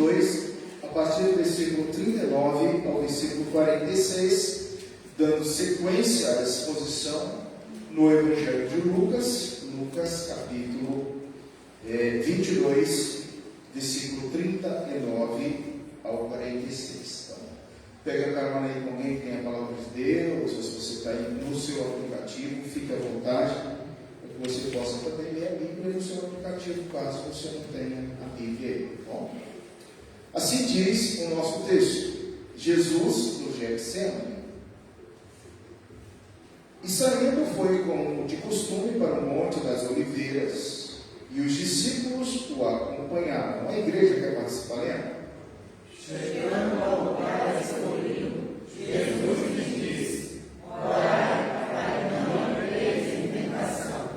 22, a partir do versículo 39 ao versículo 46, dando sequência à exposição no Evangelho de Lucas, capítulo 22, versículo 39 ao 46. Então, pega a carona aí com alguém que tem a palavra de Deus, ou se você está aí no seu aplicativo, fique à vontade, para que você possa também ler a Bíblia no seu aplicativo, caso você não tenha a Bíblia aí. Bom, assim diz o nosso texto: Jesus no Getsemane. E saindo foi, como de costume, para o Monte das Oliveiras, e os discípulos o acompanharam. A igreja quer participar, lembra? Chegando ao lugar escolhido, Jesus lhes disse: orai para que não entreis em tentação.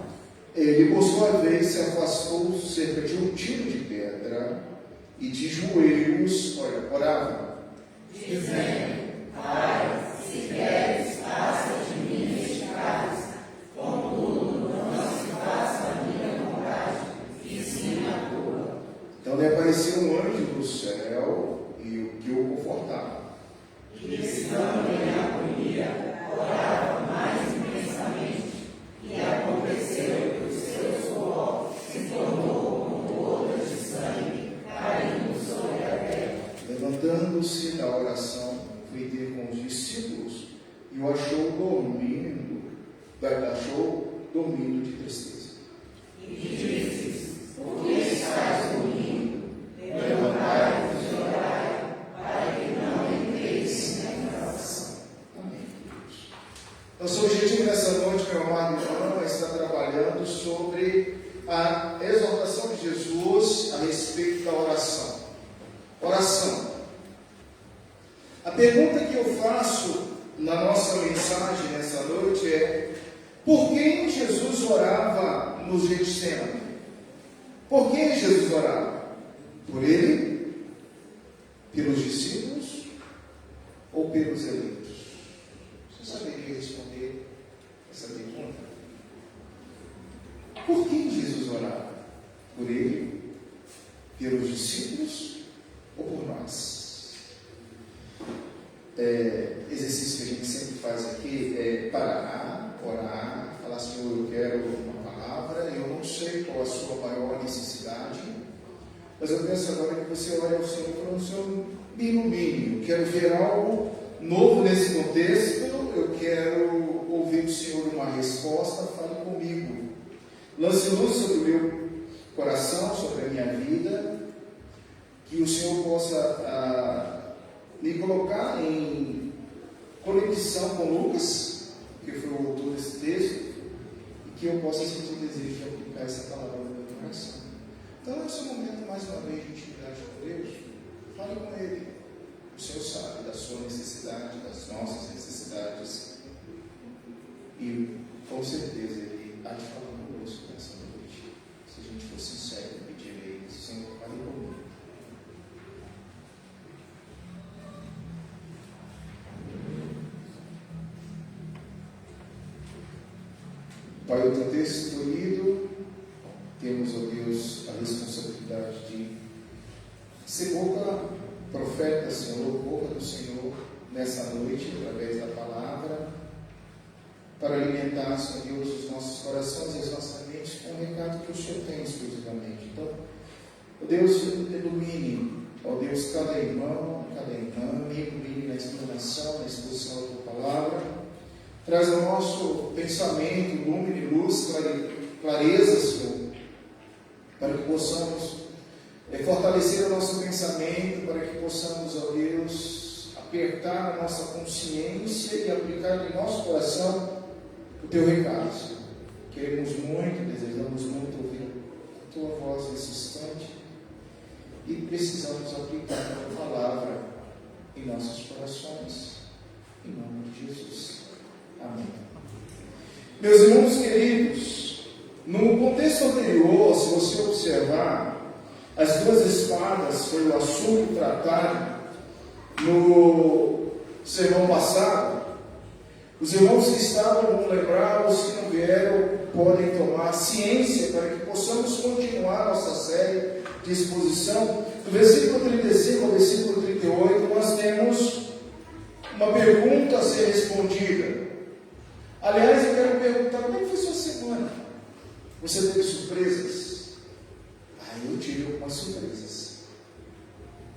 Ele, por sua vez, se afastou cerca de um tiro de pedra e de joelhos orava, dizendo: Pai, se queres, passa de mim este cálice, contudo, não se faça a minha vontade, e sim a tua. Então lhe apareceu um anjo do céu e o que o confortava. E estando em agonia, orava mais intensamente, e aconteceu que o seu suor se tornou como gotas de sangue caindo sobre a terra. Levantando-se da oração, foi ter com os discípulos e o achou dormindo de tristeza. E disse: por que estás dormindo? Levantai-vos e orai, para que não entreis em tentação. Amém. Nosso objetivo nessa noite, meu amado irmão, é estar trabalhando sobre a exortação de Jesus a respeito da oração. Oração. A pergunta que eu faço na nossa mensagem nessa noite é: por que Jesus orava no Getsemane? Por que Jesus orava? Por ele? Pelos discípulos? Ou pelos eleitos? Você saberia responder essa pergunta? Por que Jesus orava? Por ele? Pelos discípulos? Ou por nós? Exercício que a gente sempre faz aqui é parar, orar, falar: Senhor, eu quero uma palavra, eu não sei qual a sua maior necessidade, mas eu peço agora que você ore ao Senhor para o Senhor me ilumine. Eu quero ver algo novo nesse contexto, eu quero ouvir do Senhor uma resposta, fale comigo. Lance luz sobre o meu coração, sobre a minha vida, que o Senhor possa me colocar em conexão com Lucas, que foi o autor desse texto, e que eu possa sentir o desejo de aplicar essa palavra no meu coração. Então, nesse momento, mais uma vez, de intimidade com Deus, fale com Ele. O Senhor sabe da sua necessidade, das nossas necessidades, e com certeza Ele há de falar conosco nessa noite. Se a gente for sincero e pedir a Ele: Senhor, fale comigo. Pai, o teu texto foi lido, temos, ó Deus, a responsabilidade de ser boca profeta, Senhor, boca do Senhor, nessa noite, através da palavra, para alimentar, Senhor Deus, os nossos corações e as nossas mentes com o recado que o Senhor tem exclusivamente. Então, ó Deus, ilumine, ó Deus, cada irmão, cada irmã, me ilumine na explanação, na exposição da tua palavra. Traz ao nosso pensamento lume, luz, clareza, Senhor, para que possamos fortalecer o nosso pensamento, para que possamos, ó Deus, apertar a nossa consciência e aplicar em nosso coração o teu recado, Senhor. Queremos muito, desejamos muito ouvir a tua voz nesse instante e precisamos aplicar a tua palavra em nossos corações, em nome de Jesus. Amém. Meus irmãos queridos, no contexto anterior, se você observar, as duas espadas foi o assunto tratado no sermão passado. Os irmãos que estavam, vão lembrar, os que não vieram, podem tomar ciência para que possamos continuar nossa série de exposição, do versículo 35 ao versículo 38, nós temos uma pergunta a ser respondida. Aliás, eu quero perguntar, como é que foi sua semana? Você teve surpresas? Eu tive algumas surpresas.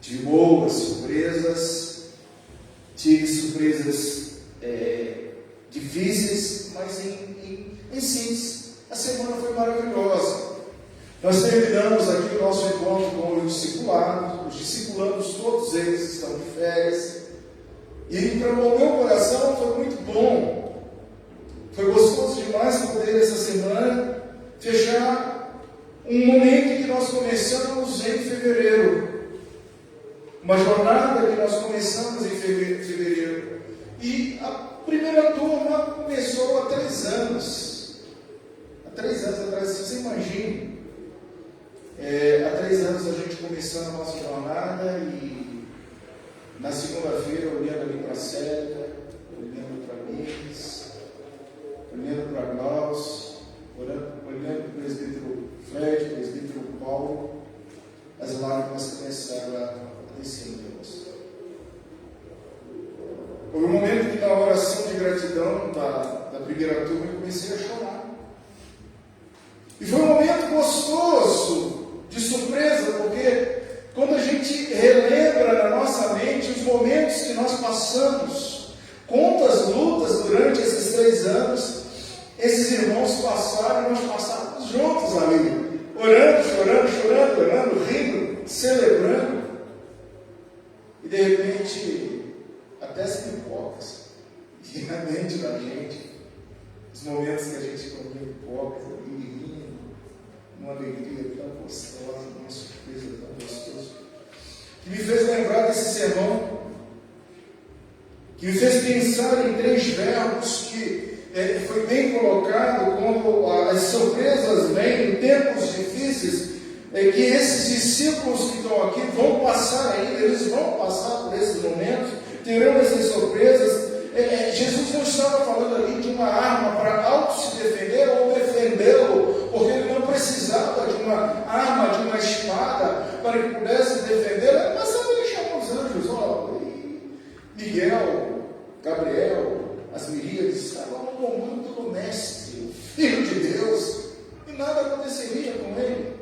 Tive boas surpresas, tive surpresas difíceis, mas em síntese, a semana foi maravilhosa. Nós terminamos aqui o nosso encontro com os discipulados. Os discipulandos, todos eles estão de férias. E para o meu coração foi muito bom. Foi gostoso demais poder essa semana fechar um momento que nós começamos em fevereiro. Uma jornada que nós começamos em fevereiro. E a primeira turma começou há 3 anos. Há 3 anos atrás, você imagina. Há 3 anos a gente começou a nossa jornada e na segunda-feira, olhando ali para a Célia, olhando para a Miss, olhando para a Klaus, olhando para o presbítero Fred, o presbítero Paulo, as lágrimas começaram a descer no meu rosto. Houve um momento que, na oração de gratidão da primeira turma, eu comecei a chorar. E foi um momento gostoso, de surpresa, porque quando a gente relembra na nossa mente os momentos que nós passamos, quantas lutas durante esses 3 anos, esses irmãos passaram e nós passávamos juntos ali, orando, chorando, orando, rindo, celebrando, e de repente, até as pipocas, e na mente da gente, os momentos que a gente comia pipocas ali, rindo, uma alegria tão gostosa, uma surpresa tão gostosa, que me fez lembrar desse sermão, que me fez pensar em 3 verbos que foi bem colocado, quando as surpresas vêm em tempos difíceis, que esses discípulos que estão aqui vão passar ainda, eles vão passar por esses momentos, terão essas surpresas. Jesus não estava falando ali de uma arma para auto-se defender ou defendê-lo, porque ele não precisava de uma arma, de uma espada, para que pudesse defendê-lo. Mas sabe, ele chamou os anjos, Miguel, Gabriel, as miríades, estavam no comando do Mestre, o Filho de Deus, e nada aconteceria com ele.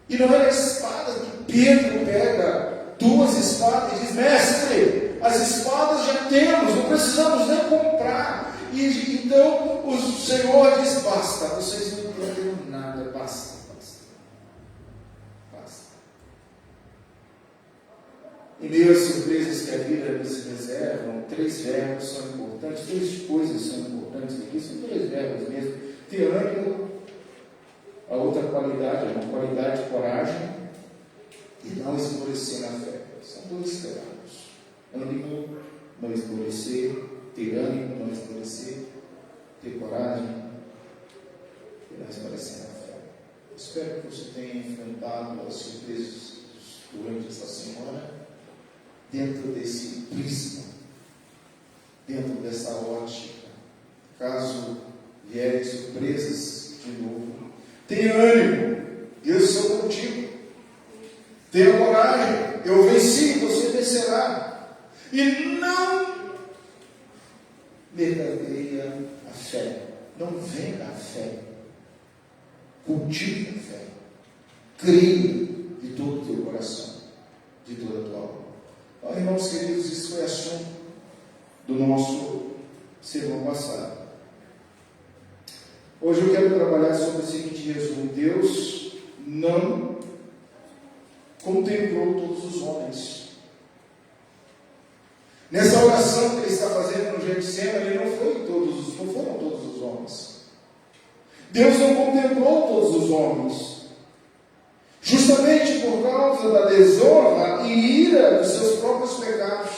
E não era a espada que Pedro pega, 2 espadas, e diz: Mestre, as espadas já temos, não precisamos nem comprar. E então o Senhor diz: basta, vocês não entenderam nada, basta. Em meio às surpresas que a vida nos reservam, 3 verbos são importantes, 3 coisas são importantes aqui, são 3 verbos mesmo. Ter ânimo, a outra qualidade, uma qualidade de coragem, e não esmorecer na fé. São 2 verbos. Ânimo, não esmorecer, ter ânimo, não esmorecer, ter coragem e não esmorecer na fé. Espero que você tenha enfrentado as surpresas durante esta semana dentro desse prisma, dentro dessa ótica. Caso vierem surpresas de novo, tenha ânimo, eu sou contigo. Tenha coragem, eu venci, você vencerá. E não mercadeia a fé, não venda a fé, cultive a fé, creia de todo o teu coração, de toda a tua alma. Então, irmãos queridos, isso foi assunto do nosso sermão passado. Hoje eu quero trabalhar sobre o seguinte resumo: Deus não contemplou todos os homens. Nessa oração que ele está fazendo no Getsemane, não foram todos os homens. Deus não contemplou todos os homens, justamente por causa da desonra e ira dos seus próprios pecados.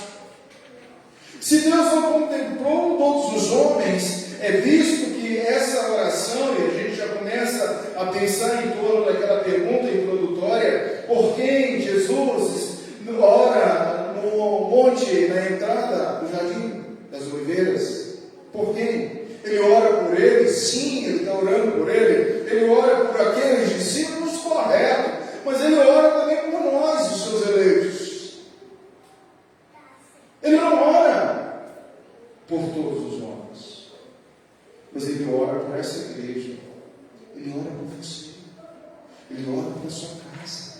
Se Deus não contemplou todos os homens, é visto que essa oração, e a gente já começa a pensar em torno daquela pergunta introdutória, por quem Jesus ora no monte, na entrada do Jardim das Oliveiras? Por quem? Ele ora por eles? Sim, ele está orando por ele. Ele ora por aqueles discípulos, correto. Mas Ele ora por essa igreja. Ele ora por você. Ele ora pela sua casa.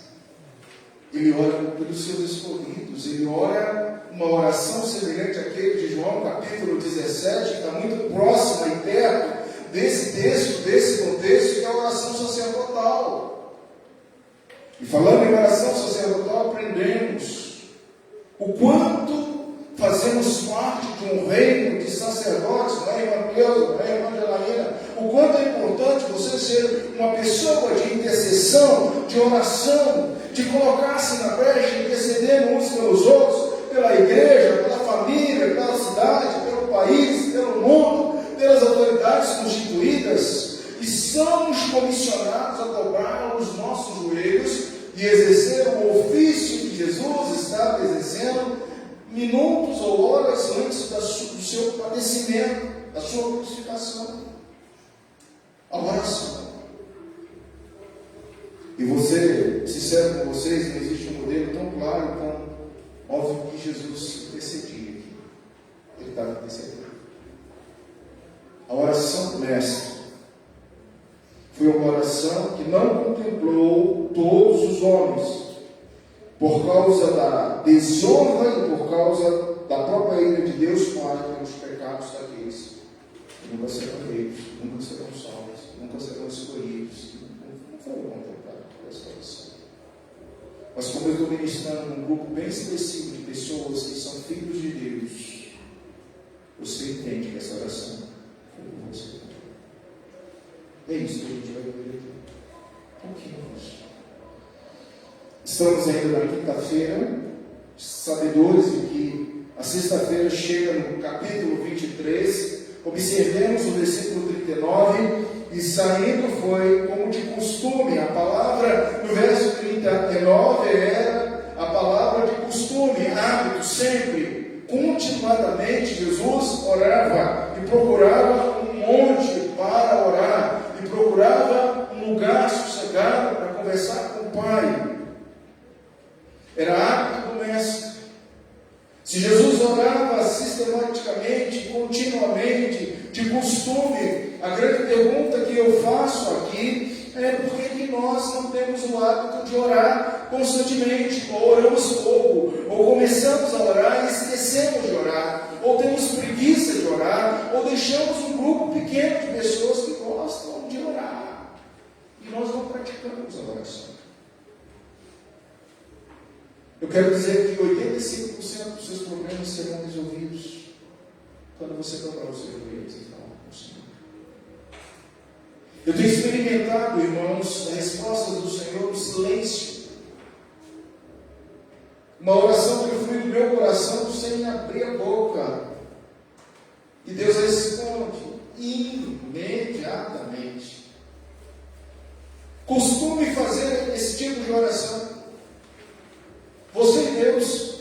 Ele ora pelos seus escolhidos. Ele ora uma oração semelhante àquele de João, capítulo 17, que está muito próximo e perto desse texto, desse contexto, que é a oração sacerdotal. E falando em oração sacerdotal, aprendemos o quanto fazemos parte de um reino de sacerdotes, não é, irmã Cleusa, não é, irmã Gelaina? O quanto é importante você ser uma pessoa de intercessão, de oração, de colocar-se na brecha, intercedendo uns pelos outros, pela igreja, pela família, pela cidade, pelo país, pelo mundo, pelas autoridades constituídas. E somos comissionados a dobrar os nossos joelhos e exercer o ofício que Jesus estava exercendo minutos ou horas antes do seu padecimento, da sua crucificação. A oração. E você, sincero com vocês, não existe um modelo tão claro, tão óbvio que Jesus intercedia aqui. Ele estava intercedendo. A oração do Mestre foi uma oração que não contemplou todos os homens, por causa da desonra e por causa da própria ira de Deus Pai pelos pecados daqueles que nunca serão eleitos, nunca serão salvos, nunca serão escolhidos, não foram contemplados por essa oração. Mas como eu estou ministrando num grupo bem específico de pessoas que são filhos de Deus, você entende que essa oração foi por você. É isso que a gente vai ver aqui. Um pouquinho mais. Estamos ainda na quinta-feira, sabedores de que a sexta-feira chega no capítulo 23. Observemos o versículo 39, e saindo foi como de costume. A palavra no verso 39 era a palavra de costume, hábito, sempre, continuadamente. Jesus orava e procurava um monte para orar, e procurava um lugar sossegado para conversar com o Pai. Era hábito do Mestre. Se Jesus orava sistematicamente, continuamente, de costume, a grande pergunta que eu faço aqui é por que nós não temos o hábito de orar constantemente, ou oramos pouco, ou começamos a orar e esquecemos de orar, ou temos preguiça de orar, ou deixamos um grupo pequeno de pessoas que gostam de orar, e nós não praticamos a oração. Eu quero dizer que 85% dos seus problemas serão resolvidos quando você dobrar os seus joelhos e falar com o Senhor. Eu tenho experimentado, irmãos, as respostas do Senhor no silêncio. Uma oração que flui do meu coração sem abrir a boca. E Deus responde imediatamente. Costume fazer esse tipo de oração. Você e Deus.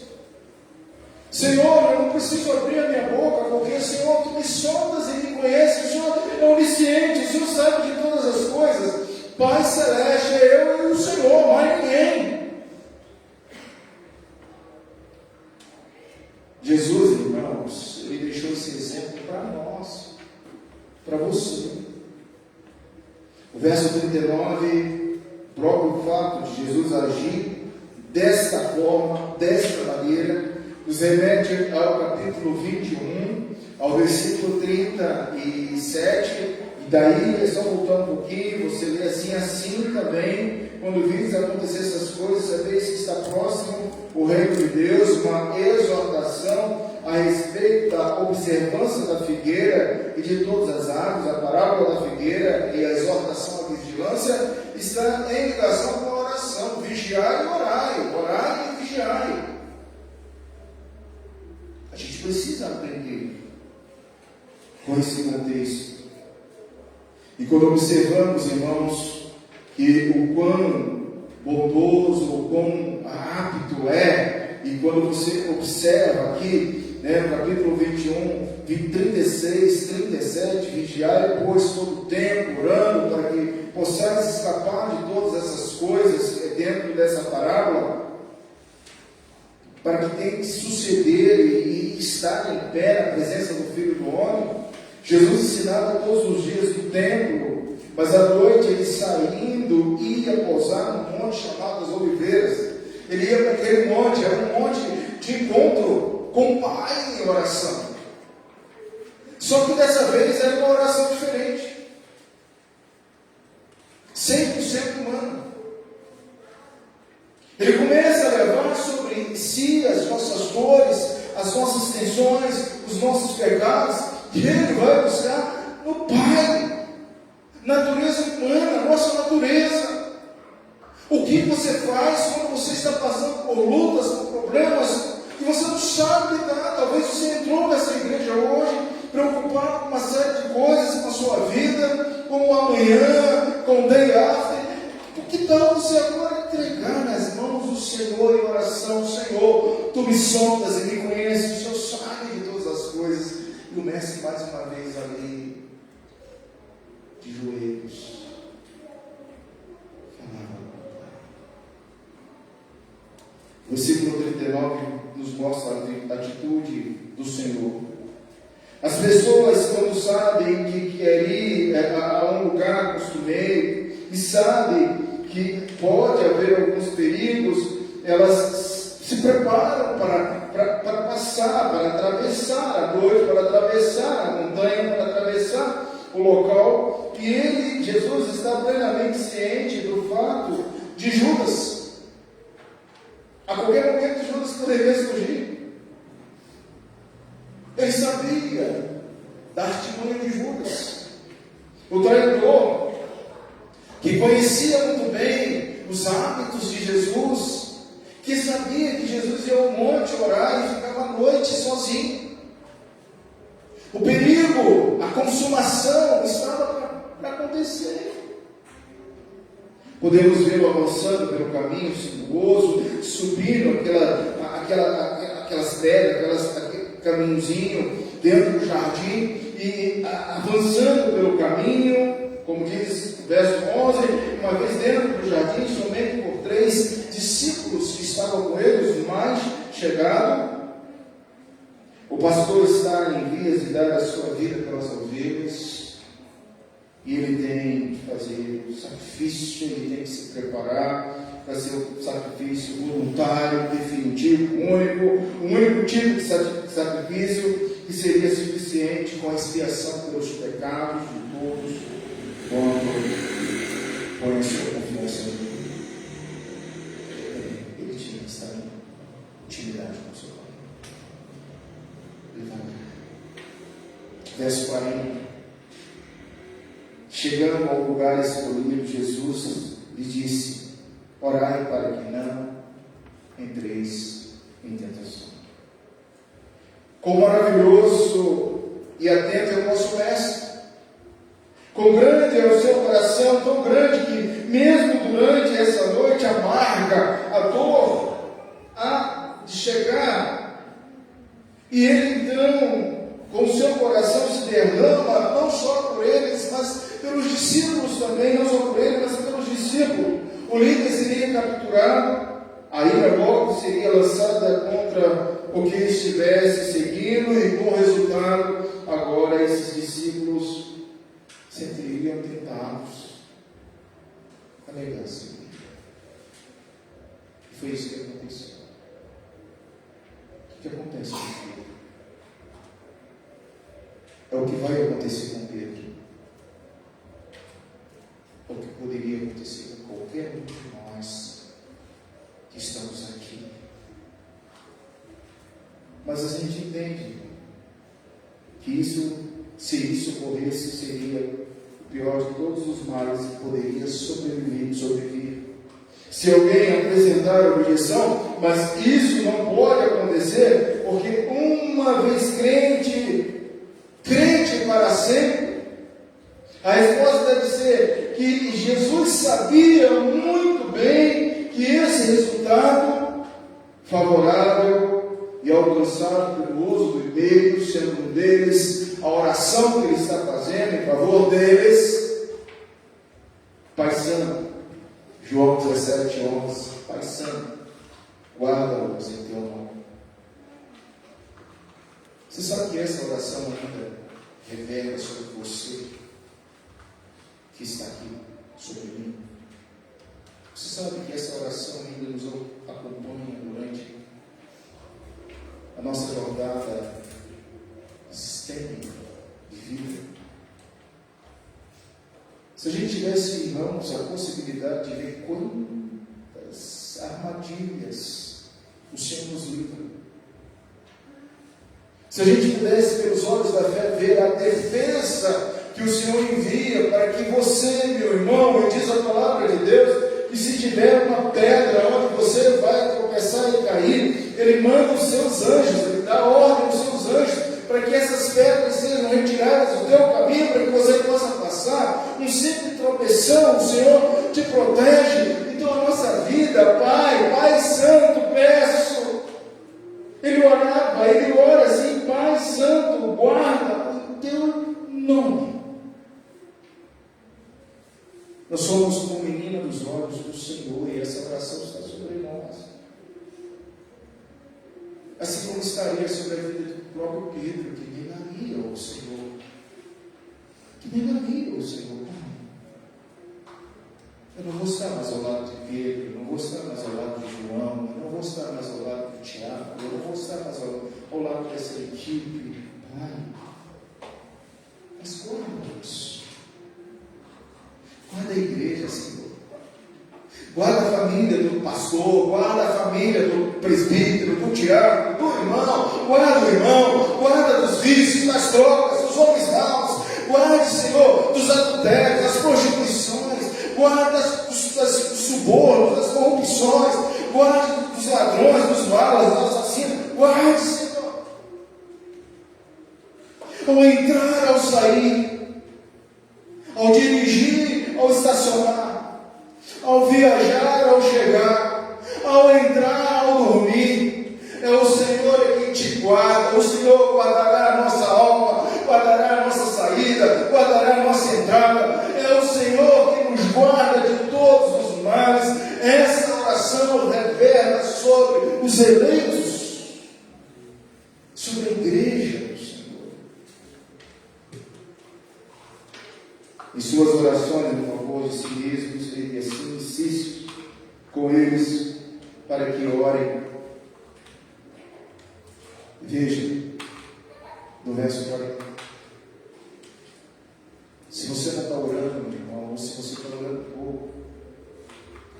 Senhor, eu não preciso abrir a minha boca, porque Senhor, Tu me sondas e me conheces, o Senhor é onisciente, o Senhor sabe de todas as coisas. Pai Celeste, é eu e o Senhor, mais ninguém. Jesus, irmãos, Ele deixou esse exemplo para nós, para você. O verso 39, o próprio fato de Jesus agir desta forma, desta maneira, nos remete ao capítulo 21, ao versículo 37, e daí, é só voltar um pouquinho, você lê assim também, quando vires acontecer essas coisas, sabeis que está próximo o reino de Deus, uma exortação a respeito da observância da figueira e de todas as árvores. A parábola da figueira e a exortação à vigilância está em ligação com a oração. Vigiai e orai, orai e vigiai. A gente precisa aprender com esse contexto. E quando observamos, irmãos, que o quão bondoso, o quão apto é, e quando você observa aqui, no capítulo 21, 36, 37, vigiai, pois, todo o tempo, orando, para que possais escapar de todas essas coisas dentro dessa parábola, para que tenha que suceder e estar em pé na presença do Filho do Homem. Jesus ensinava todos os dias no templo, mas à noite ele saindo ia pousar num monte chamado das Oliveiras. Ele ia para aquele monte, era um monte de encontro com o Pai em oração. Só que dessa vez era uma oração diferente, 100% humana. Ele começa a levar sobre si as nossas dores, as nossas tensões, os nossos pecados, e ele vai buscar no Pai, natureza humana, nossa natureza. O que você faz quando você está passando por lutas, por problemas, e você não sabe lidar? Talvez você entrou nessa igreja hoje preocupado com uma série de coisas com a sua vida, com o amanhã, com o day after. O que tal você agora entregar nas mãos do Senhor em oração? Senhor, Tu me sondas e me conheces, o Senhor sabe de todas as coisas. E o mestre mais uma vez ali, de joelhos, falava. O versículo 39 nos mostra a atitude do Senhor. As pessoas, quando sabem que quer ir a um lugar costumeiro e sabem que pode haver alguns perigos, elas se preparam para passar, para atravessar a noite, para atravessar a montanha, para atravessar o local. E Jesus, está plenamente ciente do fato de Judas. A qualquer momento Judas poderia fugir. Ele sabia da artimanha de Judas, o traidor, que conhecia muito bem os hábitos de Jesus, que sabia que Jesus ia ao monte orar e ficava à noite sozinho. O perigo, a consumação estava para acontecer. Podemos vê-lo avançando pelo caminho sinuoso, subindo aquelas pedras, aquele caminhozinho dentro do jardim e avançando pelo caminho, como diz o verso 11, uma vez dentro do jardim, somente por 3 discípulos que estavam com ele, os mais chegados. O pastor está em vias de dar a sua vida pelas ovelhas. E ele tem que fazer o sacrifício, ele tem que se preparar para ser o sacrifício voluntário, definitivo, o único tipo de sacrifício que seria suficiente com a expiação pelos pecados de todos quando põe a sua confiança em Deus. Ele tinha que estar em intimidade com o seu Pai. Verso 40. Chegando ao lugar escolhido, Jesus lhe disse: orai para que não entreis em tentação. Quão maravilhoso e atento é o nosso Mestre! Quão grande é o seu coração, tão grande que mesmo durante essa noite amarga, a dor há de chegar, e ele então, com o seu coração se derrama, não só por eles, mas pelos discípulos também, não só por ele, mas pelos discípulos. O líder seria capturado, a ira logo seria lançada contra o que estivesse seguindo, e com resultado, agora esses discípulos seriam tentados a negar a seguir. E foi isso que aconteceu. O que acontece com Pedro? É o que vai acontecer com Pedro. O que poderia acontecer com qualquer um de nós que estamos aqui. Mas a gente entende que se isso ocorresse, seria o pior de todos os males que poderia sobreviver. Se alguém apresentar a objeção, mas isso não pode acontecer, porque uma vez crente para sempre, a resposta deve ser que Jesus sabia muito bem que esse resultado favorável e alcançado pelo uso do meio, sendo um deles a oração que ele está fazendo em favor deles. Pai Santo, João 17:11, Pai Santo, guarda-os em teu nome. Você sabe que essa oração ainda reverba sobre você que está aqui, sobre mim. Você sabe que essa oração ainda nos acompanha durante a nossa jornada sistêmica de vida. Se a gente tivesse, irmãos, a possibilidade de ver quantas armadilhas o Senhor nos livra, se a gente pudesse, pelos olhos da fé, ver a defesa que o Senhor envia para que você, meu irmão, e diz a palavra de Deus, que se tiver uma pedra onde você vai tropeçar e cair, Ele manda os seus anjos, Ele dá ordem aos seus anjos, para que essas pedras sejam retiradas do teu caminho, para que você possa passar. Um simples tropeção, o Senhor te protege. Então a nossa vida, Pai Santo, peço. Ele orava, ele ora assim: Pai Santo, guarda o teu nome. Nós somos como menina dos olhos do Senhor, e essa oração está sobre nós. Assim como estaria sobre a vida do próprio Pedro, que negaria o Senhor. Eu não vou estar mais ao lado de Pedro, eu não vou estar mais ao lado de João, eu não vou estar mais ao lado de Tiago, eu não vou estar mais ao lado dessa equipe. Pai, mas guarda-nos. Guarda a igreja, Senhor. Guarda a família do pastor, guarda a família do presbítero, do Tiago, do irmão, guarda o irmão, guarda dos vícios, das drogas, dos homens maus, guarde, Senhor, dos adultérios, das prostituições, guarda dos subornos, das corrupções, guarde dos ladrões, dos malas, dos assassinos, guarde, Senhor. Ao entrar, ao sair, ao dirigir, ao estacionar, ao viajar, ao chegar, ao entrar, ao dormir, é o Senhor quem te guarda. O Senhor guardará a nossa alma, guardará a nossa saída, guardará a nossa entrada. É o Senhor que nos guarda de todos os males. Essa oração reverberra sobre os eleitos, sobre a igreja do Senhor. Em suas orações em favor de si mesmos, ele assim insiste com eles para que orem. Veja, no verso 40. Se você não está orando, meu irmão, ou se você está orando pouco,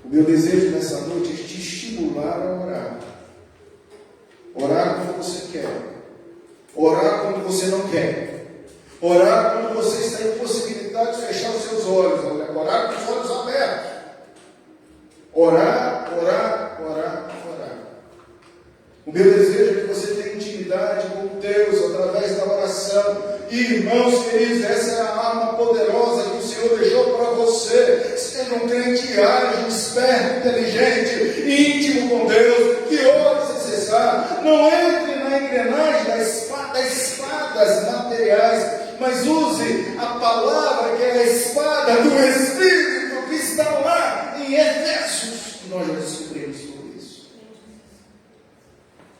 o meu desejo nessa noite é te estimular a orar. Orar quando você quer. Orar quando você não quer. Orar quando você está impossibilitado de fechar os seus olhos. Orar com os olhos abertos. Orar, orar, orar, orar. O meu desejo é que você tenha intimidade com Deus através da oração. E, irmãos queridos, essa é a arma poderosa que o Senhor deixou para você. Seja um crente ágil, esperto, inteligente, íntimo com Deus, que ore sem cessar. Não entre na engrenagem das espadas materiais, mas use a palavra que é a espada do Espírito, que está lá em Efésios, que nós já descobrimos tudo isso.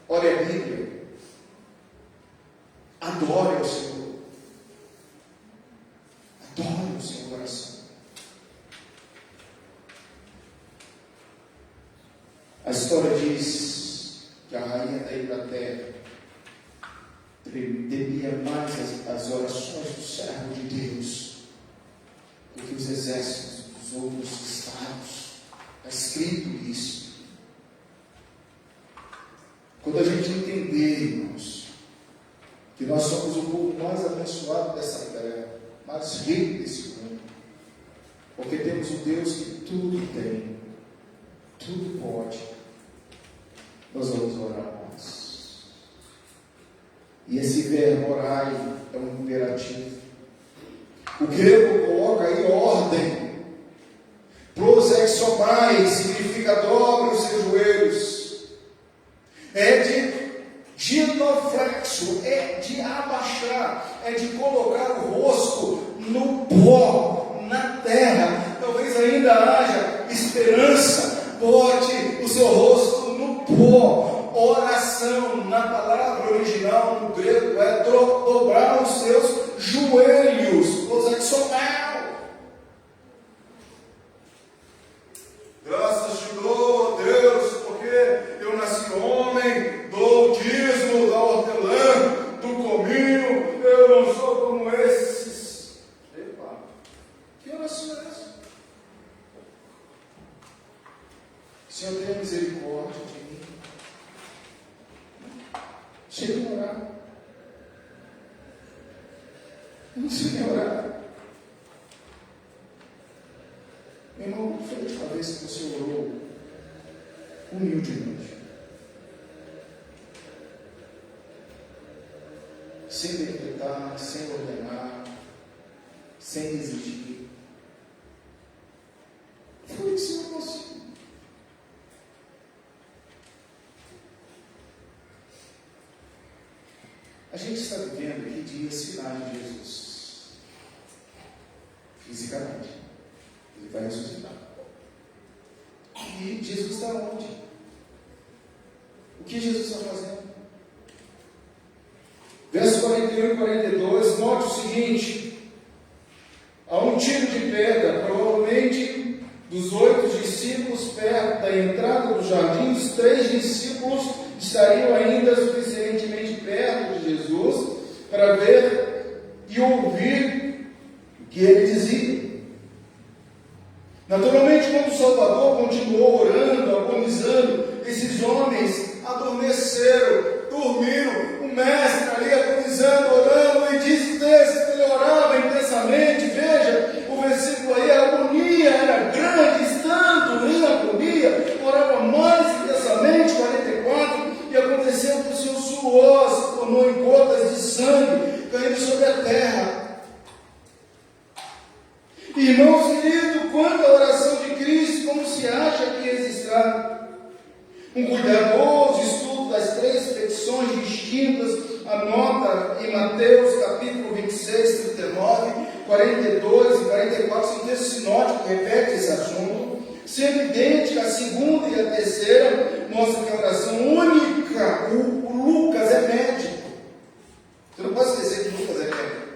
Ore a Bíblia, adore ao Senhor, adore o seu coração. A história diz que a rainha da Inglaterra temia mais as orações do servo de Deus do que os exércitos dos outros estados. Está escrito isso. Quando a gente entender, irmãos, que nós somos o povo mais abençoado dessa terra, mais rico desse mundo, porque temos um Deus que tudo tem, tudo pode, nós vamos orar mais. E esse verbo orai é um imperativo. O grego coloca aí ordem. Prosexomai significa dobre os seus joelhos. É de genuflexo, é de abaixar, é de colocar o rosto no pó, na terra. Talvez ainda haja esperança. Bote o seu rosto no pó. Oração, na palavra original, no grego, é dobrar os seus joelhos, ou seja, sonar. Graças te dou, Deus, porque eu nasci homem, dou o dízimo da hortelã, do cominho, eu não sou como esses. Epa, que oração é essa? Senhor, tenha misericórdia de mim. Chega a orar. Não sei orar. Meu irmão, qual foi a última vez que você orou humildemente? Sem decretar, sem ordenar, sem exigir. Foi isso que você. A gente está vivendo aqui dias finais de Jesus. Fisicamente. Ele vai ressuscitar. E Jesus está onde? O que Jesus está fazendo? Versos 41 e 42, note o seguinte: há um tiro de pedra, provavelmente dos 8 discípulos, perto da entrada do jardim. Os 3 discípulos estariam ainda suficientemente perto de Jesus para ver e ouvir o que ele dizia. Naturalmente, quando o Salvador continuou orando, agonizando, esses homens adormeceram, dormiram. O mestre ali agonizando, orando, e diz o texto que ele orava intensamente. Veja o versículo aí: a agonia era grande, estando em agonia, orava mais intensamente. 44, e aconteceu que o seu suor se tornou em gotas de sangue caindo sobre a terra. Irmãos queridos, quanto à oração de Cristo, como se acha aqui registrado? Um cuidadoso estudo das 3 petições distintas anota em Mateus capítulo 26, 39, 42 e 44, são textos sinóticos que repetem esse assunto, sendo idêntica a segunda e a terceira, mostra que a oração única. O Lucas é médico. Você não pode esquecer que Lucas é médico.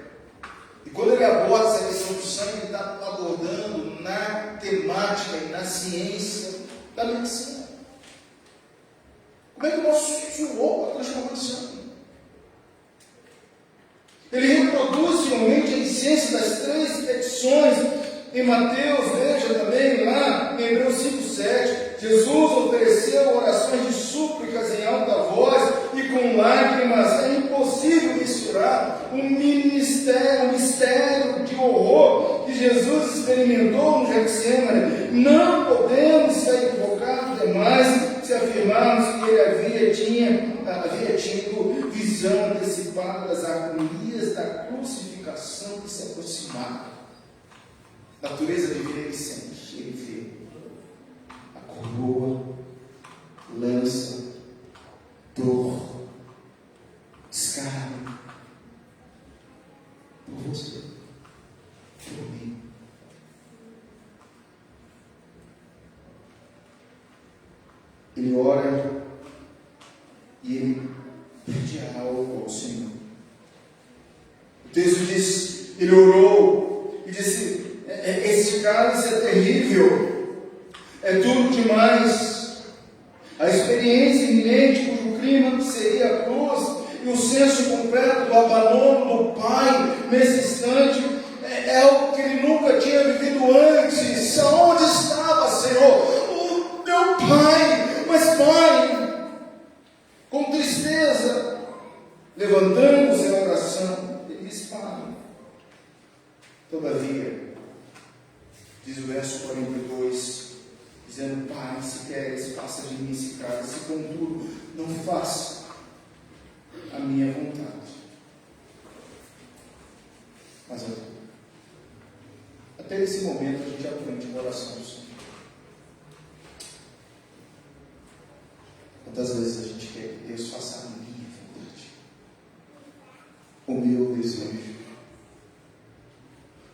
E quando ele aborda essa questão do sangue, ele está abordando na temática e na ciência da medicina. Como é que o nosso suor pode transformar em sangue? Ele reproduz finalmente a essência das 3 petições em Mateus. Veja também lá em Hebreus 5:7, Jesus ofereceu orações de súplicas em alta voz e com lágrimas. É impossível misturar um mistério de horror que Jesus experimentou no Getsemane. Não podemos ser equivocados demais se afirmarmos que ele havia tido visão antecipada das agonias da crucificação que se aproximava. Natureza divina ele sente, ele vê a coroa, lança, dor, escárnio por você, por mim. Ele ora e ele pede algo ao Senhor. O texto diz: ele orou e disse: esse cálice é terrível, é tudo demais. A experiência iminente, cujo clima seria a cruz e o senso completo do abandono do Pai nesse instante, é algo que ele nunca tinha vivido antes. Aonde estava, Senhor? O meu Pai. Mas Pai, com tristeza, levantando-se em oração, ele diz: Pai, todavia, diz o verso 42, dizendo: Pai, se queres, passa de mim esse cálice, contudo, não faça a minha vontade, mas a tua. Até esse momento a gente aprende a oração do Senhor. Quantas vezes a gente quer que Deus faça a minha vontade, o meu desejo?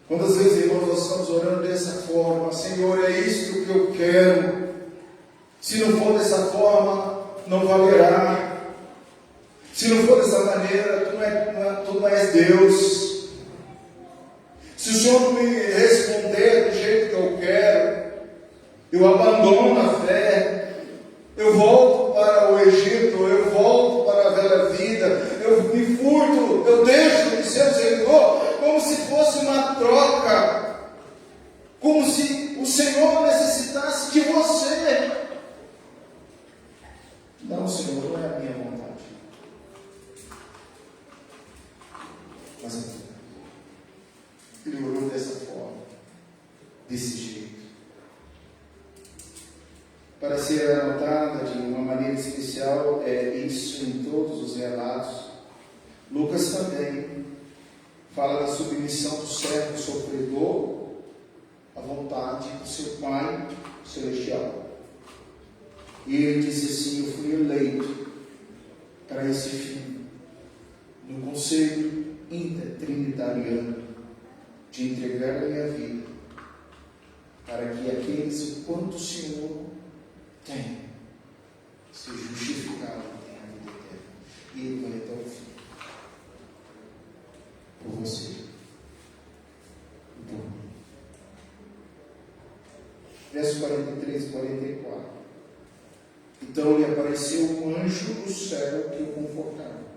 Quantas vezes, irmãos, nós estamos orando dessa forma: Senhor, é isto que eu quero. Se não for dessa forma, não valerá. Se não for dessa maneira, tu não és Deus. Se o Senhor não me responder do jeito que eu quero, eu abandono a fé, eu volto para o Egito, eu volto para a velha vida, eu me furto, eu deixo de ser o Senhor, como se fosse uma troca, como se o Senhor necessitasse de você. Não, Senhor, não é a minha vontade, mas a tua. Ele orou dessa forma, desse jeito. Para ser anotada de uma maneira especial, é isso em todos os relatos. Lucas também fala da submissão do servo sofredor à vontade do seu Pai Celestial. E ele disse assim: eu fui eleito para esse fim, no conselho intertrinitariano, de entregar a minha vida, para que aqueles, o quanto o Senhor tem, ser justificado, tem a vida eterna. E ele vai até o fim. Por você. Por mim. Verso 43 e 44. Então lhe apareceu um anjo do céu que o confortava.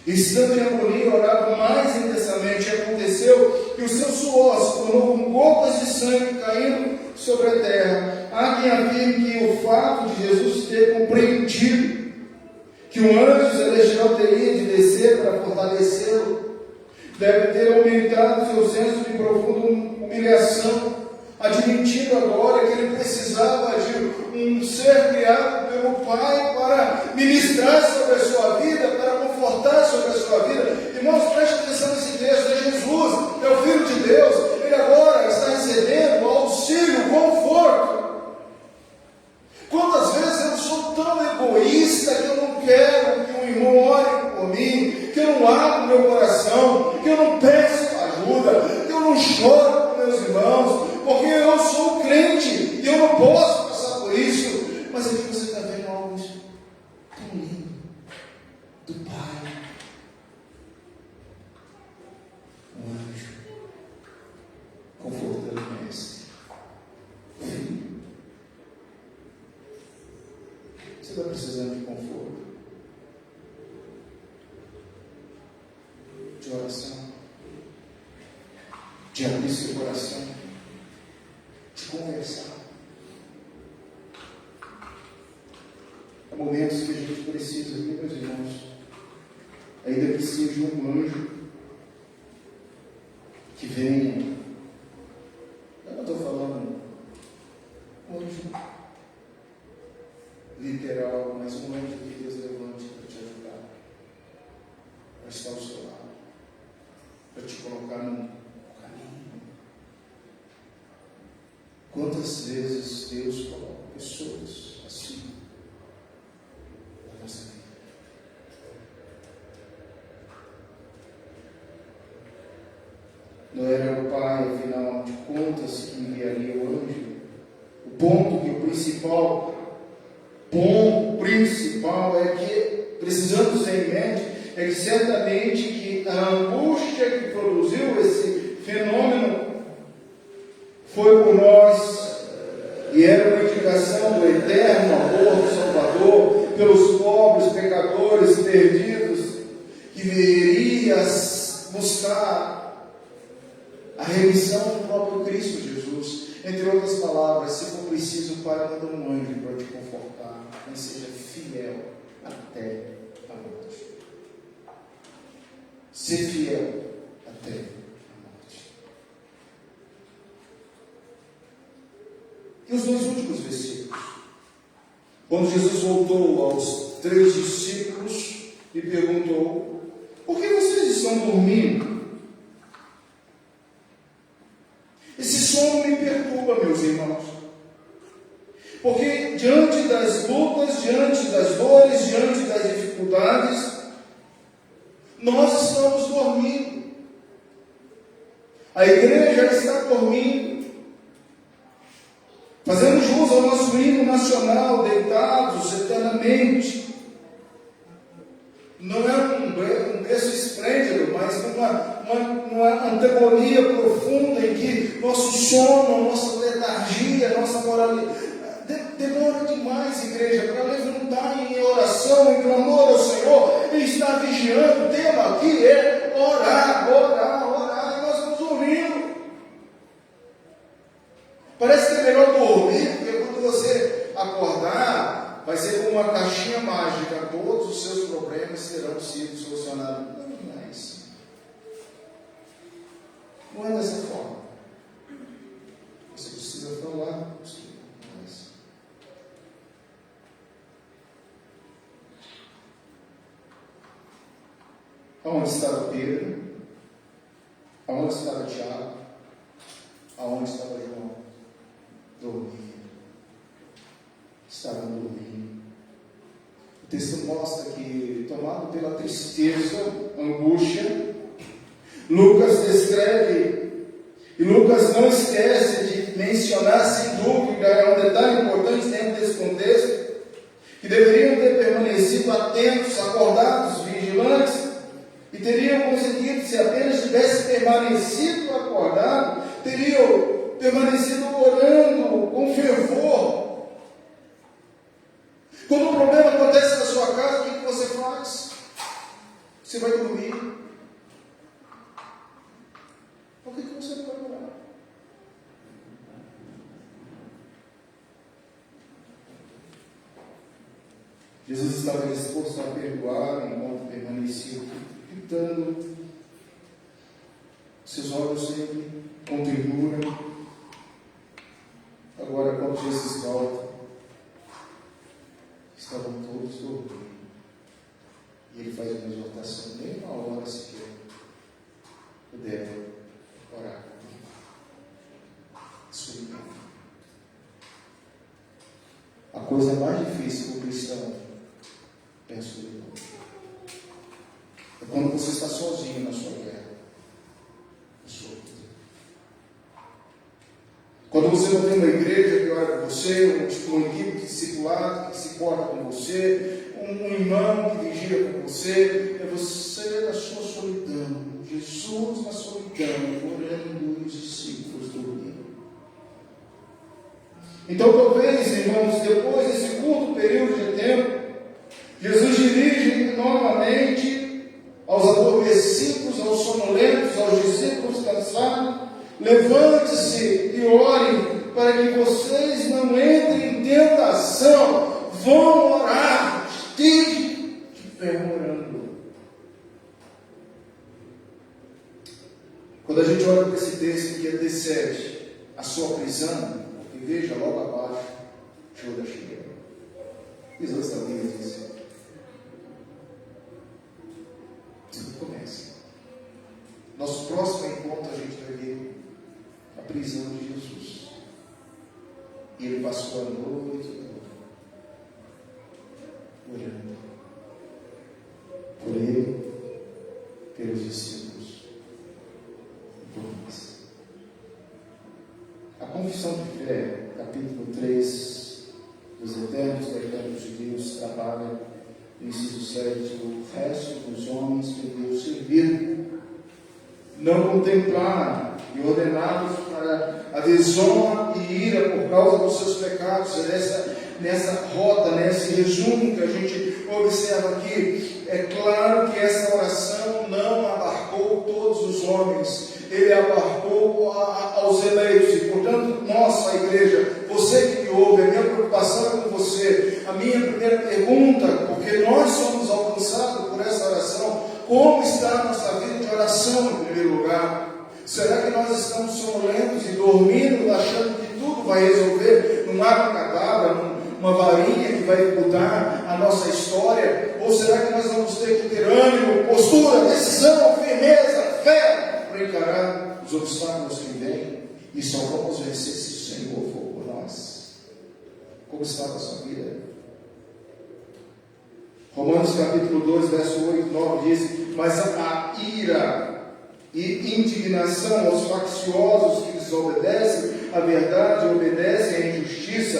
Estando em agonia, orava mais intensamente, e aconteceu que o seu suor se tornou com gotas de sangue caindo sobre a terra. Há quem afirme que o fato de Jesus ter compreendido que um anjo celestial teria de descer para fortalecê-lo deve ter aumentado seu senso de profunda humilhação, admitindo agora que ele precisava de um ser criado pelo Pai para ministrar sobre a sua vida, para confortar sobre a sua vida. Irmãos, preste atenção nesse texto. É Jesus, é o Filho de Deus. Ele agora está recebendo auxílio, conforto. Quantas vezes eu sou tão egoísta que eu não quero que um irmão ore por mim, que eu não abro meu coração, que eu não peço ajuda, que eu não choro com meus irmãos, porque eu sou crente e eu não posso passar por isso. Mas aqui você está vendo algo tão lindo do Pai, um anjo confortando o mestre. Você está precisando de conforto, de oração, de abrir seu coração, de conversar. Há momentos que a gente precisa, aqui, meus irmãos, ainda que seja um anjo que venha. Eu não estou falando um anjo literal, mas um anjo que Deus levante para te ajudar, para estar ao seu lado, para te colocar no caminho. Quantas vezes Deus coloca pessoas assim na nossa vida? Não era o Pai, afinal de contas, que enviaria o anjo. O ponto que o principal é que precisamos ter em mente é que certamente que a angústia que produziu esse fenômeno foi por nós, e era uma indicação do eterno amor do Salvador pelos pobres pecadores perdidos, que viria buscar a remissão do próprio Cristo Jesus. Entre outras palavras, se for preciso, o Pai manda um anjo para te confortar, mas seja fiel até a morte. Ser fiel até a morte. E os dois últimos versículos. Quando Jesus voltou aos 3 discípulos e perguntou: por que vocês estão dormindo? Esse sono me perturba, meus irmãos. Porque diante das lutas, diante das dores, diante das dificuldades, nós estamos dormindo. A igreja está dormindo. Fazemos jus ao nosso hino nacional, deitados eternamente. Não é um berço esplêndido, mas uma antagonia profunda em que nosso sono, nossa letargia, nossa moralidade demora demais, igreja, para levantar em oração, em clamor ao Senhor e estar vigiando. O tema aqui é orar, e nós vamos dormindo. Parece que é melhor dormir, porque quando você acordar, vai ser como uma caixinha mágica, todos os seus problemas terão sido solucionados. Não é isso. Não é dessa forma. Você precisa falar. Aonde estava Pedro? Aonde estava Tiago? Aonde estava João? Dormindo. Estavam dormindo. O texto mostra que, tomado pela tristeza, angústia, Lucas descreve, e Lucas não esquece de mencionar, sem dúvida, é um detalhe importante dentro desse contexto, que deveriam ter permanecido atentos, acordados, vigilantes, e teriam conseguido, se apenas tivesse permanecido acordado, teriam permanecido orando com fervor. Quando um problema acontece na sua casa, o que você faz? Você vai dormir. Por que você não vai orar? Jesus estava disposto a perdoar enquanto permanecia gritando, seus olhos sempre com ternura. Agora, quando Jesus volta, estavam todos dormindo. E ele faz uma exortação, nem uma hora sequer puderam orar comigo. Solidão. A coisa mais difícil para o cristão é a solidão. É quando você está sozinho na sua guerra, na sua vida. Quando você não tem uma igreja que ora por você, uma equipe de discipulado que se importa com você, um irmão que vigia com você, é você na sua solidão, Jesus na solidão, orando e os discípulos dormindo. Então, talvez, irmãos, depois desse curto período de tempo, Jesus dirige novamente aos adormecidos, aos sonolentos, aos discípulos cansados: levante-se e orem, para que vocês não entrem em tentação. Vão orar, esteja de ferro orando. Quando a gente olha para esse texto que antecede a sua prisão, e veja logo abaixo, Judas chega. Jesus também diz: tudo começa. Nosso próximo encontro a gente vai ver a prisão de Jesus. E ele passou a noite orando por ele, pelos discípulos e por nós. A confissão de fé, capítulo 3 dos Eternos Decretos de Deus, trabalha no inciso 7: o resto dos homens que Deus serviu, não contemplaram e ordenados para a desonra e ira por causa dos seus pecados. Nessa rota, nesse resumo que a gente observa aqui, é claro que essa oração não abarcou todos os homens, ele abarcou aos eleitos. E portanto, nossa igreja, você que me ouve, a minha preocupação é com você. A minha primeira pergunta, porque nós somos alcançados por essa oração: como está a nossa vida de oração em primeiro lugar? Será que nós estamos sonolentos e dormindo, achando que tudo vai resolver num abracadabra, numa varinha que vai mudar a nossa história? Ou será que nós vamos ter que ter ânimo, postura, decisão, firmeza, fé para encarar os obstáculos que vêm e só vamos vencer se o Senhor for por nós? Como está a nossa vida? Romanos capítulo 2, verso 8 e 9 diz: mas a ira e indignação aos facciosos que desobedecem a verdade, obedecem à injustiça.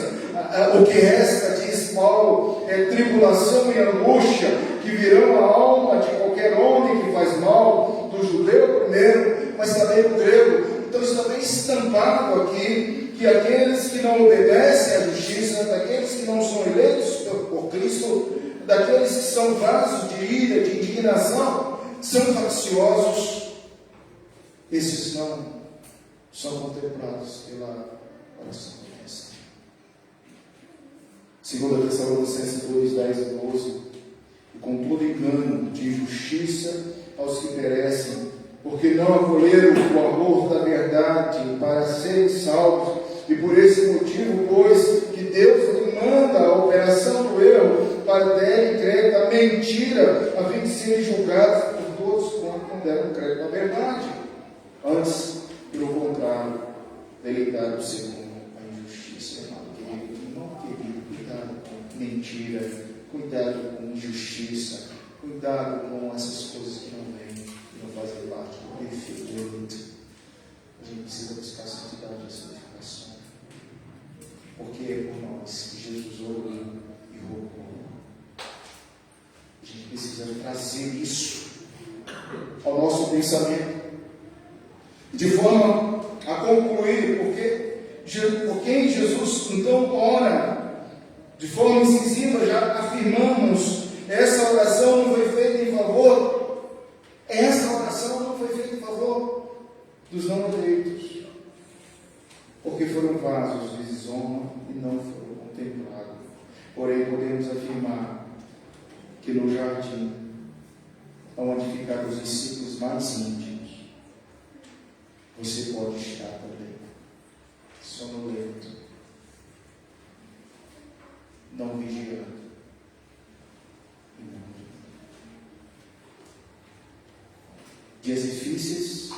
O que resta, diz Paulo, é tribulação e angústia que virão à alma de qualquer homem que faz mal, do judeu primeiro, mas também do grego. Então está bem estampado aqui que aqueles que não obedecem à justiça, daqueles que não são eleitos por Cristo, daqueles que são vasos de ira, de indignação, são facciosos. Esses não são contemplados pela oração do cristão. 2 Tessalonicenses 2, 10 e 12. E com todo engano de injustiça aos que perecem, porque não acolheram o amor da verdade para serem salvos. E por esse motivo, pois, que Deus demanda a operação do erro para derem crédito à mentira, a fim de serem julgados por todos quanto não deram crédito à verdade. Antes, pelo contrário, deleitaram o segundo a injustiça. Irmão querido, cuidado com mentira, cuidado com injustiça, cuidado com essas coisas que não vêm, que não fazem parte do perfeito. A gente precisa buscar a santidade e a santificação, porque é por nós que Jesus orou e rogou. A gente precisa trazer isso ao nosso pensamento, de forma a concluir, porque Jesus então ora de forma incisiva, já afirmamos, essa oração não foi feita em favor, dos não eleitos, porque foram vasos de desonra e não foram contemplados. Porém, podemos afirmar que no jardim, onde ficaram os discípulos mais íntimos, você pode estar também, sonolento, não vigiando e não vigiando. Dias difíceis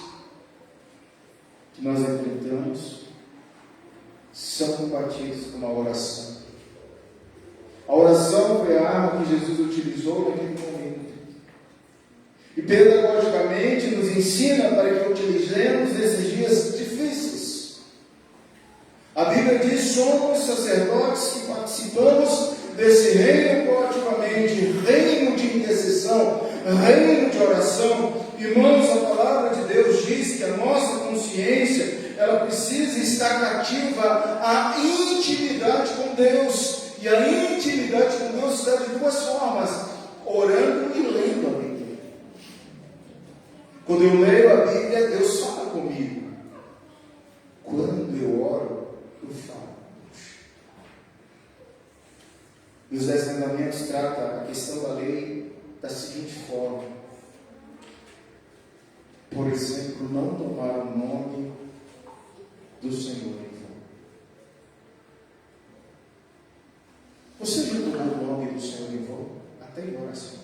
que nós enfrentamos são combatidos com uma oração. A oração foi a arma que Jesus utilizou naquele momento. E pedagogicamente nos ensina para que utilizemos nesses dias difíceis. A Bíblia diz: somos sacerdotes que participamos desse reino coativamente, reino de intercessão, reino de oração. Irmãos, a palavra de Deus diz que a nossa consciência, ela precisa estar cativa à intimidade com Deus. E a intimidade com Deus se dá de duas formas: orando e lendo a Bíblia. Quando eu leio a Bíblia, Deus fala comigo. Quando eu oro, eu falo. E os 10 mandamentos tratam a questão da lei da seguinte forma: por exemplo, não tomar o nome do Senhor em vão. Você já tomou o nome do Senhor em vão? Até em oração.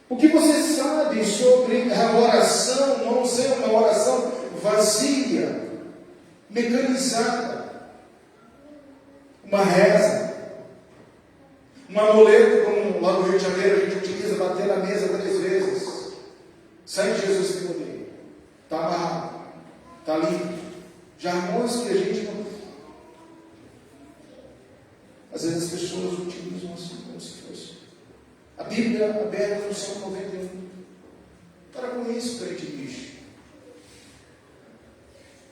O que você sabe sobre a oração não ser uma oração vazia, mecanizada, uma reza, um amuleto, como lá no Rio de Janeiro a gente utiliza, bater na mesa 3 vezes, sai Jesus tem poder, está amarrado, está livre, jargões que a gente não. Às vezes as pessoas utilizam assim como se fosse a Bíblia aberta no Salmo 91. Para com isso, crente bicho.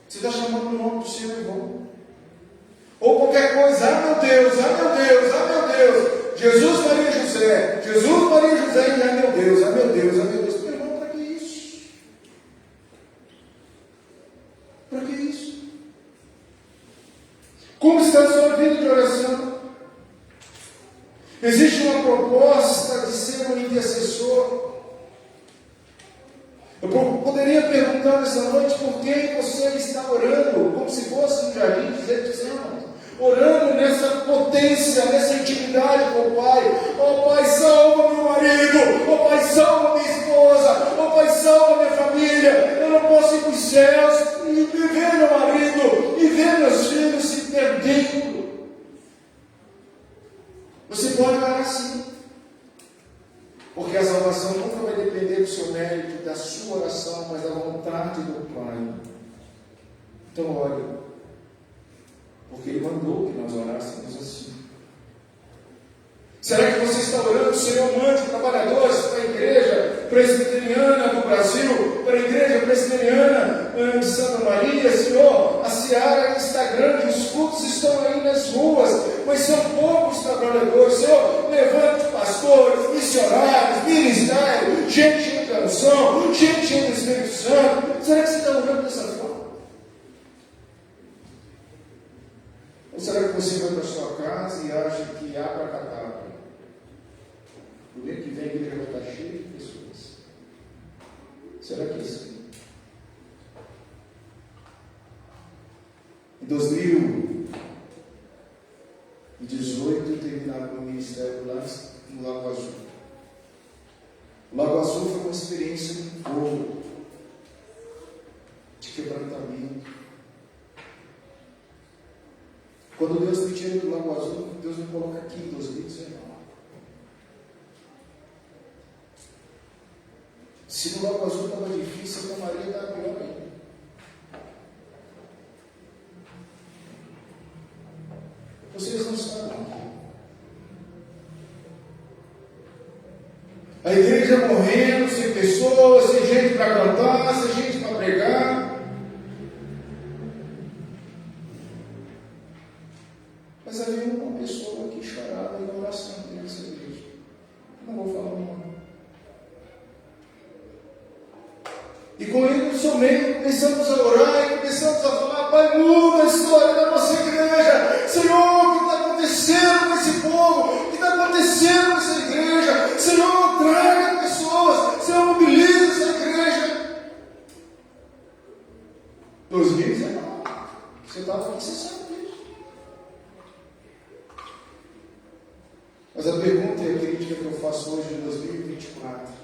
Você está chamando o nome do Senhor em vão. Ou qualquer coisa: ah meu Deus, ah meu Deus, ah meu Deus, Jesus, Maria e José, Jesus, Maria e José, e ah meu Deus, ah meu Deus, ah meu Deus. Meu irmão, para que isso? Para que isso? Como está a sua vida de oração? Existe uma proposta de ser um intercessor. Eu poderia perguntar nessa noite por quem você está orando, como se fosse um jardim de Getsemane, orando nessa potência, nessa intimidade com o Pai. Oh Pai, salva meu marido, oh Pai, salva minha esposa, oh Pai, salva minha família. Eu não posso ir para os céus e ver meu marido e ver meus filhos se perdendo. Você pode orar assim, porque a salvação nunca vai depender do seu mérito, da sua oração, mas da vontade do Pai. Então ore, porque Ele mandou que nós orássemos assim. Será que você está orando, Senhor, mande trabalhadores para a igreja presbiteriana do Brasil, para a igreja presbiteriana de Santa Maria? Senhor, a seara está grande, os cultos estão aí nas ruas, mas são poucos trabalhadores. Senhor, levante pastores, missionários, ministérios, gente cheia da unção, gente cheia do Espírito Santo. Será que você está orando dessa forma? Ou será que você vai para a sua casa e acha que há para catar? No mês que vem a igreja vai estar cheia de pessoas. Será que é assim? Em 2018 eu terminava o ministério lá no Lago Azul. O Lago Azul foi uma experiência de fogo, de quebrantamento. Quando Deus me tira do Lago Azul, Deus me coloca aqui em 2019. Se no Lago Azul estava difícil, Santa Maria estava pior ainda. Vocês não sabem. A igreja morrendo, sem pessoas, sem gente para cantar, sem gente para pregar. Mas havia uma pessoa que chorava em oração nessa igreja. Não vou falar o nome. E com ele, no seu meio, começamos a orar e começamos a falar: Pai, muda a história da nossa igreja. Senhor, o que está acontecendo com esse povo? O que está acontecendo com essa igreja? Senhor, traga pessoas. Senhor, mobiliza essa igreja. 2019. Você estava aqui, você sabe disso. Mas a pergunta e a crítica que eu faço hoje em 2024.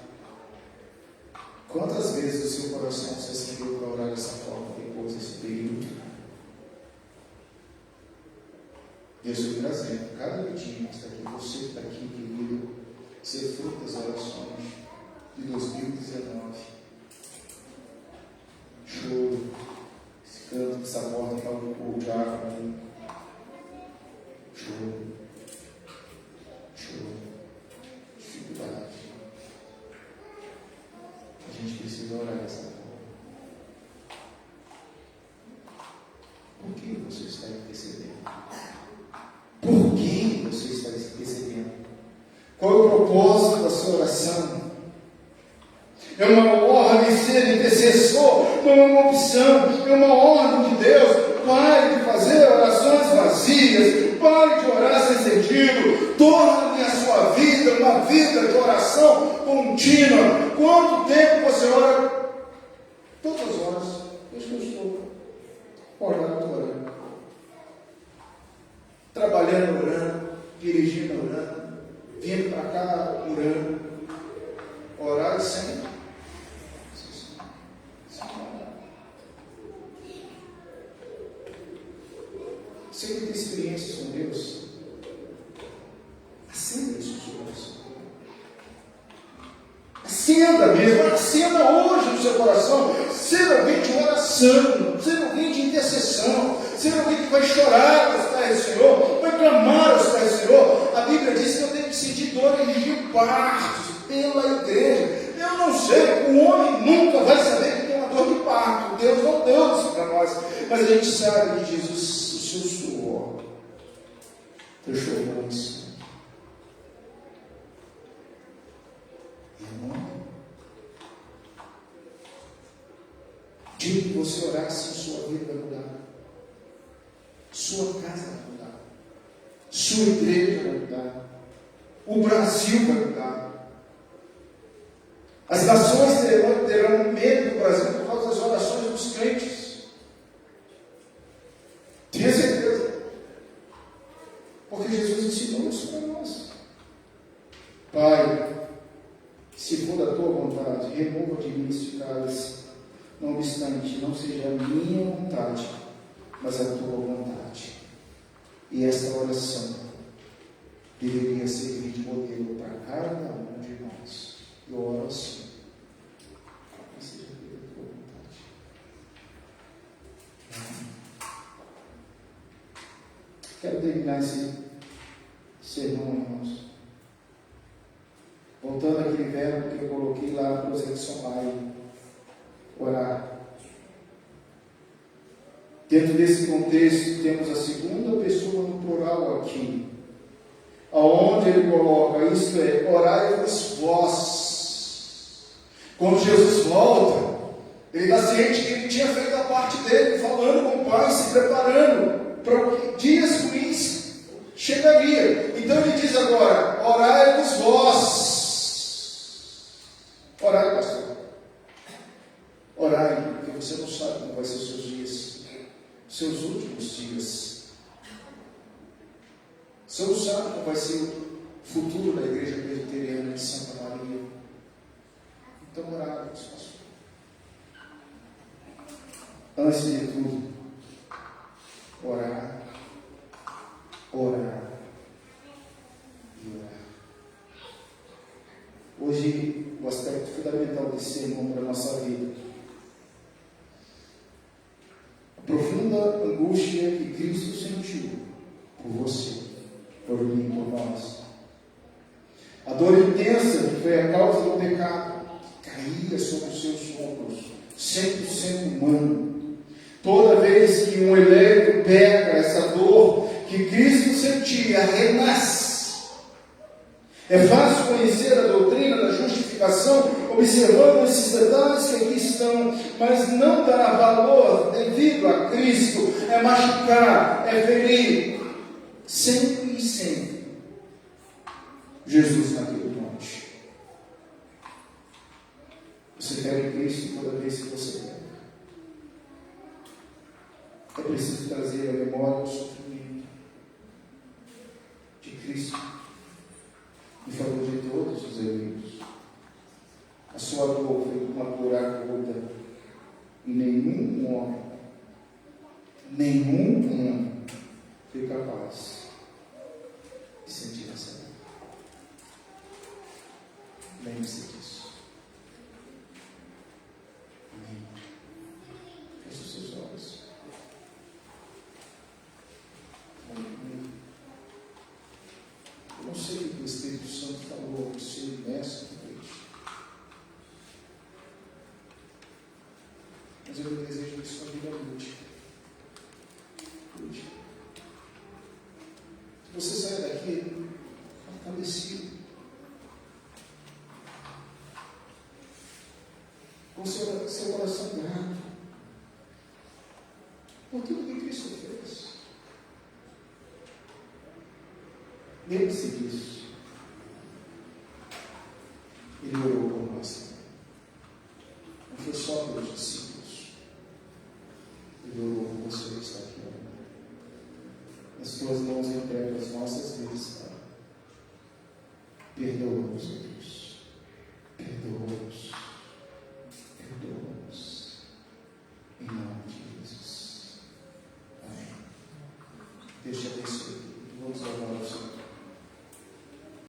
Quantas vezes o seu coração se acendeu para orar dessa forma depois desse período? Deus foi trazendo cada vidinho que está aqui, você que está aqui, querido, ser fruto das orações de 2019. Choro, esse canto que saborda o diácono. Choro, dificuldade. A gente precisa orar dessa forma. Por que você está intercedendo? Por que você está intercedendo? Qual é o propósito da sua oração? É uma ordem ser intercessor, não é uma opção, é uma ordem de Deus. Pare de fazer orações vazias, pare de orar sem sentido, torne a sua vida uma vida de oração contínua. Quanto tempo você ora? Todas as horas. Isso que eu estou orando. Trabalhando, orando, dirigindo, orando, vindo para cá, orando. Orar sem orar. Você que tem experiências com Deus, acenda isso no seu coração. Acenda hoje no seu coração. Ser alguém de oração, ser alguém de intercessão, ser alguém que vai chorar aos pés do Senhor, vai clamar aos pés do Senhor. A Bíblia diz que eu tenho que sentir dores de partos pela igreja. Eu não sei, o homem nunca vai saber que tem uma dor de parto. Deus não deu isso para nós. Mas a gente sabe que Jesus, o seu suor, transformou em sangue. Irmão, dia que você orasse, sua vida vai mudar. Sua casa vai mudar. Sua igreja vai mudar. O Brasil vai mudar. As nações terão medo do Brasil por causa das orações dos crentes. Tenha certeza. Porque Jesus ensinou isso para nós. Pai, se for da tua vontade, remova de mim este cálice. Não obstante, não seja a minha vontade, mas a tua vontade. E esta oração deveria servir de modelo para cada um de nós. Eu oro assim. Que seja a tua vontade. Amém. Quero terminar esse sermão, irmãos, voltando àquele verbo que eu coloquei lá para os exomai, orar. Dentro desse contexto, temos a segunda pessoa no plural aqui, aonde ele coloca, isto é, orai-vos vós. Quando Jesus volta, ele está ciente que ele tinha feito a parte dele, falando com o Pai, se preparando para o que dias ruins chegaria. Então ele diz agora, orai-vos vós. Orai, pastor. Orai, porque você não sabe como vai ser os seus dias, seus últimos dias. Você não sabe como vai ser o futuro da Igreja Presbiteriana de Santa Maria. Então orai, pastor. Antes de tudo, orar, orar e orar. Hoje, o aspecto fundamental desse sermão para a nossa vida, a profunda angústia que Cristo sentiu por você, por mim, por nós. A dor intensa que foi a causa do pecado, que caía sobre os seus ombros, 100% humano. Toda vez que um eleito peca, essa dor que Cristo sentia renasce. É fácil conhecer a doutrina da justificação, observando esses detalhes que aqui estão, mas não dar valor devido a Cristo é machucar, é ferir, sempre e sempre. Jesus naquele monte. Você quer em Cristo toda vez que você quer. É preciso trazer a memória do sofrimento de Cristo em favor de todos os eleitos. A sua dor foi uma dor aguda e nenhum homem foi capaz de sentir essa dor. Lembre-se disso. Amém. Feche os seus olhos. Eu não sei o que o Espírito Santo falou ao seu nessa noite, mas eu desejo que sua vida mude. Se você sair daqui fortalecido, com seu coração grato por tudo que Cristo fez. Lembre-se disso. Ele orou por nós. Não foi só pelos discípulos. Ele orou por você que está aqui. Nas tuas mãos eu entrego as nossas vidas, Pai. Perdoa-nos, Deus. Perdoa-nos. Perdoa-nos. Em nome de Jesus. Amém. Deus te abençoe. Vamos louvar o Senhor.